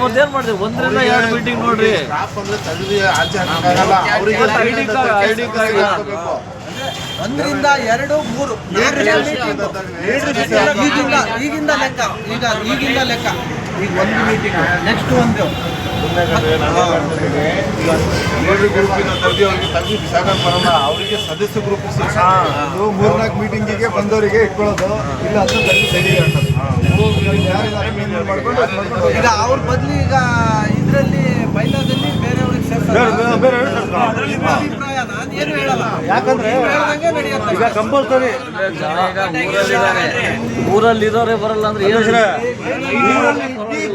ಮತ್ತೇನ್ ಮಾಡ್ತೀವಿ? 1 ರಿಂದ 2 ಮೀಟಿಂಗ್ ನೋಡ್ರಿ. ಒಂದರಿಂದ 2, 3 ಈಗಿಂದ ಲೆಕ್ಕ. ಈಗಿಂದ ಲೆಕ್ಕ. ಈಗ 1 ಮೀಟಿಂಗ್, ನೆಕ್ಸ್ಟ್ 1 ಗ್ರೂಪಿನ ತೆಗೆದು ಅವ್ರಿಗೆ ತೆಗೆದು ಬಿಸಾಕಕ್ಕೆ ಬರೋಣ. ಅವರಿಗೆ ಸದಸ್ಯ ಗ್ರೂಪ್ 3-4 ಮೀಟಿಂಗಿಗೆ ಬಂದವರಿಗೆ ಇಟ್ಕೊಳ್ಳೋದು, ಇಲ್ಲ ಅಂತ ತೆಗೆದು ಸೈಡಿಗೆ ಹಾಕೋದು. ಈಗ ಅವ್ರ ಬದಲು ಈಗ ಇದರಲ್ಲಿ ಬೈಲಾದಲ್ಲಿ ಬೇರೆಯವ್ರಿಗೆ ಅಭಿಪ್ರಾಯ ನಾನು ಏನು ಹೇಳಲ್ಲ. ಯಾಕಂದ್ರೆ ಈಗ ಕಂಪಲ್ಸರಿ ಊರಲ್ಲಿರೋರೇ ಬರಲ್ಲ ಅಂದ್ರೆ ಏನು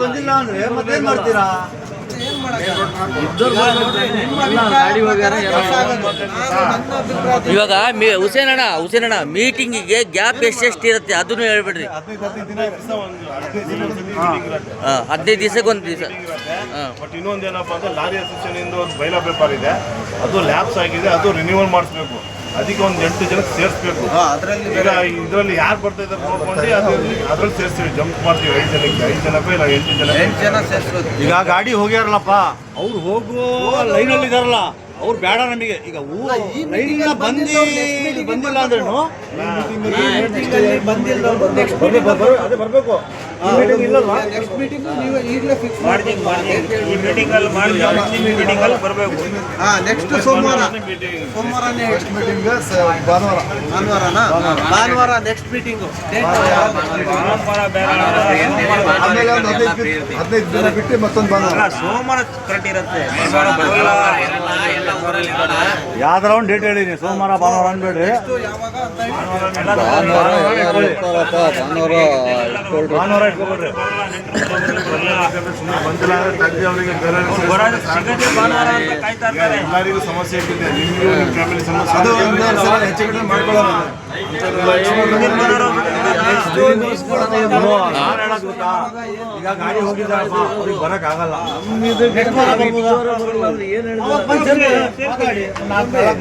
ಬಂದಿಲ್ಲ ಅಂದ್ರೆ ಮತ್ತೇನ್ ಮಾಡ್ತೀರಾ? ಇವಾಗ ಹುಸೇನಣ್ಣ ಮೀಟಿಂಗಿಗೆ ಗ್ಯಾಪ್ ಎಷ್ಟೆಷ್ಟು ಇರುತ್ತೆ ಅದನ್ನು ಹೇಳ್ಬಿಡ್ರಿ. 15 ದಿವಸಕ್ಕೆ 1 ದಿವಸ. ಬಟ್ ಇನ್ನೊಂದೇನಪ್ಪ ಅಂದ್ರೆ ಲಾರಿ ಅಸೋಸಿಯೇಷನ್ ಇಂದ ಒಂದು ಬೈಲಾ ಪೇಪರ್ ಇದೆ, ಅದು ಲ್ಯಾಪ್ಸ್ ಆಗಿದೆ, ಅದು ರಿನ್ಯೂವಲ್ ಮಾಡಿಸ್ಬೇಕು. ಅದಕ್ಕೆ ಒಂದು 8 ಜನಕ್ಕೆ ಸೇರಿಸ್ಬೇಕು. ಈಗ ಇದರಲ್ಲಿ ಯಾರು ಬರ್ತಾ ಇದ್ದಾರೆ ನೋಡ್ಕೊಂಡು ಅದ್ರಲ್ಲಿ ಸೇರಿಸ್ತೀವಿ, ಜಂಪ್ ಮಾಡ್ತೀವಿ. 5 ಜನಕ್ಕೆ 5 ಜನಕ್ಕೆ ಇಲ್ಲ 8 ಜನ ಸೇರಿಸ್ಬೋದು. ಈಗ ಗಾಡಿ ಹೋಗ್ಯಾರಲ್ಲಪ್ಪ, ಅವ್ರು ಹೋಗೋ ಲೈನಲ್ಲಿ ಇದಾರಲ್ಲ, ಅವ್ರು ಬೇಡ ನಮಗೆ. ಈಗ ಲೈನಿಂದ ಬಂದಿಲ್ಲ ಅಂದ್ರೂ ಅದೇ ಬರಬೇಕು. ನೆಕ್ಸ್ಟ್ ಮೀಟಿಂಗ್ ನೀವು ಈಗಲೇ ಫಿಕ್ಸ್ ಮಾಡಿ ಬರಬೇಕು. ನೆಕ್ಸ್ಟ್ ಸೋಮವಾರನೇ ನೆಕ್ಸ್ಟ್ ಮೀಟಿಂಗ್. ಭಾನುವಾರ ನೆಕ್ಸ್ಟ್ ಮೀಟಿಂಗ್. ಆಮೇಲೆ ಒಂದು 15 ದಿನ ಬಿಟ್ಟು ಮತ್ತೊಂದು ಭಾನುವಾರ ಸೋಮವಾರ ಕರೆಕ್ಟ್ ಇರುತ್ತೆ. ಯಾವ್ದಾರ ಒಂದು ಡೇಟ್ ಹೇಳಿ. ಸೋಮವಾರ ಭಾನುವಾರ ಅನ್ಬೇಡ್ರಿ. ಭಾನುವಾರ ಇಟ್ಕೊಬೇಡ್ರಿ. ಎಲ್ಲರಿಗೂ ಸಮಸ್ಯೆ ಇಟ್ಟಿದೆ, ನಿಮಗೂ ನಿಮ್ಮ ಫ್ಯಾಮಿಲಿ ಸಮಸ್ಯೆ. ಅದು ಹೆಚ್ಚು ಕಡಿಮೆ ಮಾಡ್ಕೊಳ್ಳೋಣ. ಈಗ ಗಾಡಿ ಹೋಗಿದ್ದಾರಪ್ಪ, ಅವ್ರಿಗೆ ಬರಕ್ ಆಗಲ್ಲ.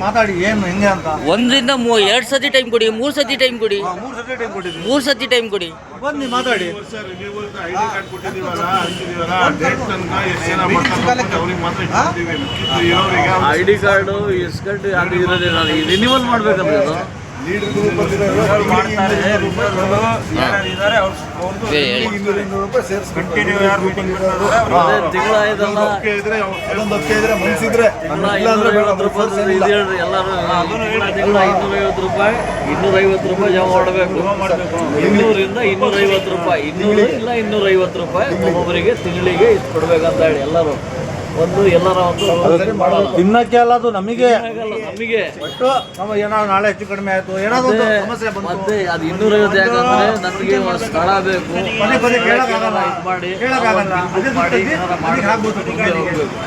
ಮಾತಾಡಿ ಏನು ಹೆಂಗೆ ಅಂತ. 1 ರಿಂದ 2 ಸತಿ ಟೈಮ್ ಕೊಡಿ, 3 ಸತಿ ಟೈಮ್ ಕೊಡಿ, 3 ಸತಿ ಟೈಮ್ ಕೊಡಿ. ಬನ್ನಿ ಮಾತಾಡಿ. ID ಕಾರ್ಡು ಇಸ್ಕೊಂಡು ಅದು ಇರೋದೇ ರಿನ್ಯೂವಲ್ ಮಾಡ್ಬೇಕಂದ್ರೆ ಅದು ತಿಂಗಳಾಯ್ತಲ್ಲ. ಮನ್ಸಿದ್ರೆ 250 ರೂಪಾಯಿ 250 ರೂಪಾಯಿ ಜಮಾ ಮಾಡಬೇಕು. 200 ರಿಂದ 250 ರೂಪಾಯಿ, 200 ಇಲ್ಲ 250 ರೂಪಾಯಿ ಒಬ್ಬೊಬ್ಬರಿಗೆ ತಿಂಗಳಿಗೆ ಕೊಡ್ಬೇಕಂತ ಹೇಳಿ ಎಲ್ಲರೂ ಎಲ್ಲರ ತಿನ್ನಕ್ಕೆ ಅಲ್ಲ, ಅದು ನಮಗೆ ನಮಗೆ ಏನಾದ್ರು ನಾಳೆ ಹೆಚ್ಚು ಕಡಿಮೆ ಆಯ್ತು, ಏನಾದ್ರು ಸಮಸ್ಯೆ ಬಂತು ಮತ್ತೆ ಅದು 250 ಯಾಕಂದ್ರೆ ನನಗೆ ಒಂದು ಸ್ಥಳ ಬೇಕು ಪದೇ ಕೇಳಕ್ಕಾಗಲ್ಲ, ಮಾಡಿ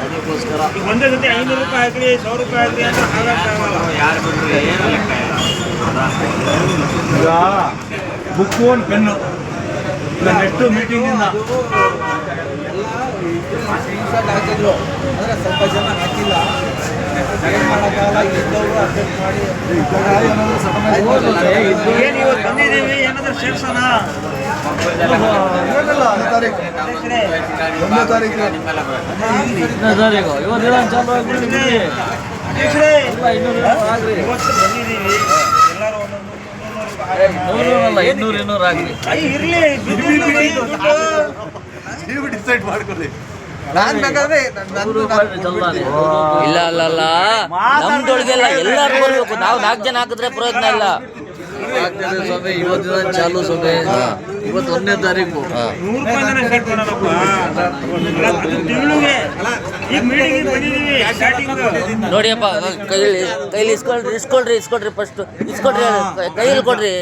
ಅದಕ್ಕೋಸ್ಕರ ಒಂದೇ ಜೊತೆ 500 ರೂಪಾಯಿ ಹಾಕ್ರಿ 100 ರೂಪಾಯಿ ಹಾಕ್ರಿ ಅಂತ ಯಾರು ಬಂದ್ರೆ ಏನು ಲೆಕ್ಕ ಇಲ್ಲ. ಈಗ ಬುಕ್ಕು ಒಂದು ಪೆನ್ನು ನೆಕ್ಸ್ಟ್ ಮೀಟಿಂಗಿಂದ ಹಾಕಿದ್ರು ಅಂದರೆ ಸ್ವಲ್ಪ ಜನ ಹಾಕಿಲ್ಲ. ಏನು ಮಾಡೋಕ್ಕಾಗಲ್ಲ, ಇದ್ದವರು ಅಡ್ಜಸ್ಟ್ ಮಾಡಿ ಬಂದಿದ್ದೀವಿ ಏನಾದ್ರೂ ಸೇರ್ಸೋಣ. 1ನೇ ತಾರೀಕು ಇವತ್ತಿನ ಚಾಲು ಆಗ್ಬಿಟ್ಟಿದೆ. ಇವತ್ತು ಬಂದಿದ್ದೀವಿ ಎಲ್ಲರೂ ಒಂದೊಂದು 200 ಆಗ್ಲಿ. ಇರ್ಲಿ ಡಿಸೈಡ್ ಮಾಡ್ಕೊಳ್ಳಿ. ನಾನು ಬೇಕಾದ್ರೆ ಇಲ್ಲ ನಮ್ದೊಳಗೆಲ್ಲ ಎಲ್ಲರೂ ಬರ್ಬೇಕು. ನಾವು 4 ಜನ ಹಾಕಿದ್ರೆ ಪ್ರಯೋಜನ ಇಲ್ಲ. ಸ್ವಾಮಿ ಇವತ್ತಿನ ಚಾಲು ಸ್ವಾಮಿ. ಇವತ್ತು 1ನೇ ತಾರೀಕು. 100 ರೂಪಾಯಿ ಸೆಟ್ ಮಾಡೋಣಪ್ಪ. ತಿಂಗಳಿಗೆ ಈಗ ಮೀಟಿಂಗ್ ಬಂದಿದ್ದೀವಿ ಸ್ಟಾರ್ಟಿಂಗ್. ನೋಡಿಯಪ್ಪ, ಕೈಲಿ ಇಸ್ಕೊಳ್ರಿ ಫಸ್ಟ್ ಇಸ್ಕೊಡ್ರಿ, ಕೈಯಲ್ಲಿ ಕೊಡ್ರಿ.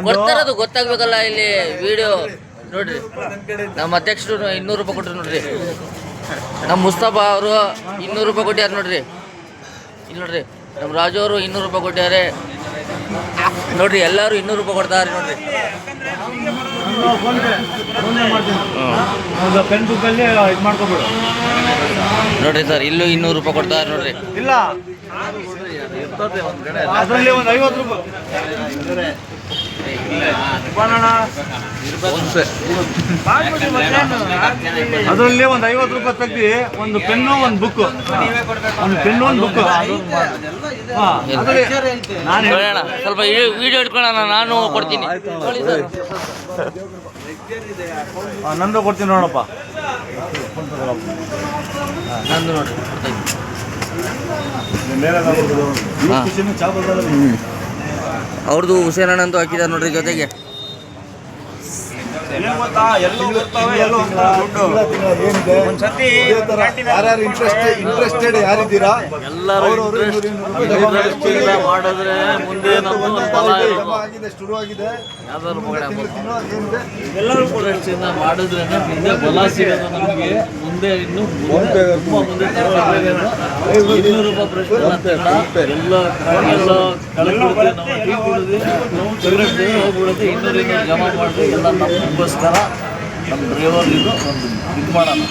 ಕೊಡ್ತಾರದು ಗೊತ್ತಾಗ್ಬೇಕಲ್ಲ. ಇಲ್ಲಿ ವಿಡಿಯೋ ನೋಡ್ರಿ, ನಮ್ಮ ಅಧ್ಯಕ್ಷರು 200 ರೂಪಾಯಿ ಕೊಟ್ಟರು ನೋಡ್ರಿ. ನಮ್ಮ ಮುಸ್ತಫಾ ಅವರು 200 ರೂಪಾಯಿ ಕೊಟ್ಟಾರ ನೋಡ್ರಿ. ಇಲ್ಲಿ ನೋಡ್ರಿ, ನಮ್ಮ ರಾಜು ಅವರು 200 ರೂಪಾಯಿ ಕೊಟ್ಟಾರೆ ನೋಡ್ರಿ. ಎಲ್ಲರೂ 200 ರೂಪಾಯಿ ಕೊಡ್ತಾರೆ ನೋಡ್ರಿ. ಪೆನ್ ಬುಕ್ಕಲ್ಲಿ ಇದು ಮಾಡ್ಕೊಬಿಡು ನೋಡ್ರಿ ಸರ್, ಇಲ್ಲೂ 200 ರೂಪಾಯಿ ಕೊಡ್ತಾರೆ ನೋಡ್ರಿ. ಇಲ್ಲ ಇರ್ತದೆ ಒಂದ್ ಕಡೆ ಅದರಲ್ಲಿ ಒಂದು 50 ರೂಪಾಯಿ ಬಾನಣ್ಣ ಅದರಲ್ಲಿ ಒಂದು 50 ರೂಪಾಯಿ ತೆಗ್ದು ಒಂದು ಪೆನ್ನು ಒಂದು ಬುಕ್ ನಾನು ನೋಡೋಣ ಸ್ವಲ್ಪ ವಿಡಿಯೋ ಇಟ್ಕೊಳ್ಳೋಣ, ನಾನು ಕೊಡ್ತೀನಿ. ನಂದು ಕೊಡ್ತೀನಿ ನೋಡಪ್ಪ. ನಂದು ನೋಡ್ರಿ ಅವ್ರದ್ದು ಹುಸೇನಣ್ಣಂದು ಹಾಕಿದ್ದಾರೆ ನೋಡ್ರಿ ಜೊತೆಗೆ. ಏನ್ ಗೊತ್ತಾ, ಎಲ್ಲೋ ಬರ್ತಾವೆ ಎಲ್ಲೋ ಹೋಗ್ತಾವೆ ದುಡ್ಡು. ಒಂದ್ಸತಿ ಯಾರ್ಯಾರು ಇಂಟ್ರೆಸ್ಟೆಡ್ ಯಾರಿದ್ದೀರಾ ಎಲ್ಲರೂ ಇಂಟ್ರೆಸ್ಟ್ ಮಾಡಿದ್ರೆ ಮುಂದೆ ನಮ್ದು ಒಂದು ಬಲ ಇದೆ. ಶುರುವಾಗಿದೆ ಯಾವ್ದಾದ್ರು ಎಲ್ಲರೂ ಇಂಟ್ರೆಸ್ಟಿಂದ ಮಾಡಿದ್ರೆ ಮುಂದೆ ಬಲ ಸಿಗೋದು ನಮಗೆ. ಮುಂದೆ ಇನ್ನು ತುಂಬ ಮುಂದೆ ತರಬೇಕು. 200 ರೂಪಾಯಿ ಪ್ರಶ್ನೆ ಎಲ್ಲ ಕಳ್ಕೊಡ್ತೀವಿ. ನಾವು ಟೀ ಕುಡಿದು ಸಿಗರೆಟ್ ಹೋಗ್ಬಿಡುತ್ತೆ. 200 ಜಮಾ ಮಾಡಿದ್ರೆ ಎಲ್ಲ ನಮಗೋಸ್ಕರ ನಮ್ಮ ಡ್ರೈವರ್ ಇದು ಒಂದು ಇದು ಮಾಡೋಣ.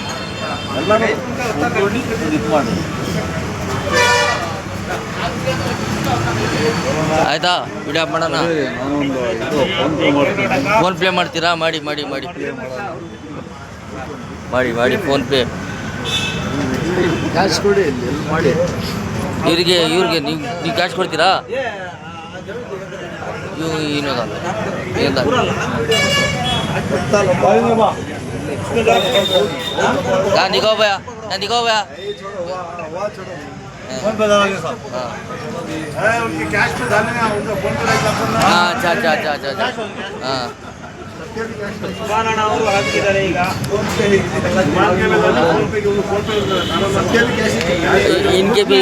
ಎಲ್ಲರೂ ಕೂತ್ಕೊಂಡು ಇದು ಮಾಡಿ. ಆಯ್ತಾ ವಿಡಿಯೋ ಮಾಡೋಣ. ಫೋನ್ ಪೇ ಮಾಡ್ತೀರಾ? ಮಾಡಿ ಮಾಡಿ ಮಾಡಿ ಮಾಡಿ ಮಾಡಿ ಫೋನ್ ಪೇ ಕ್ಯಾಶ್ ಕೊಡಿ, ಎಲ್ಲಿ ಮಾಡಿ. ಇವ್ರಿಗೆ ನೀವು ಕ್ಯಾಶ್ ಕೊಡ್ತೀರಾ? ಏನೋದಲ್ಲ ನಿಗೋ ಭಯ कैश में डालने फोन पे ಹಾಂ ಹಾಂ ಬಾನಣ್ಣ ಅವರು ಹಾಕಿದ್ದಾರೆ ಈಗ. इनके भी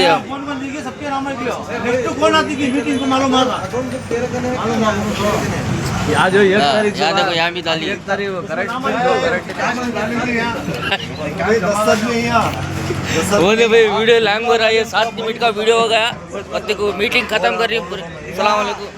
आज 1 तारीख यहाँ देखो यहाँ भी डाली. 1 तारीख करेक्ट बोले भाई वीडियो लैंग हो रहा है, 7 मिनट का वीडियो हो गया. मीटिंग खत्म कर रही है. सलाम वालेकुम.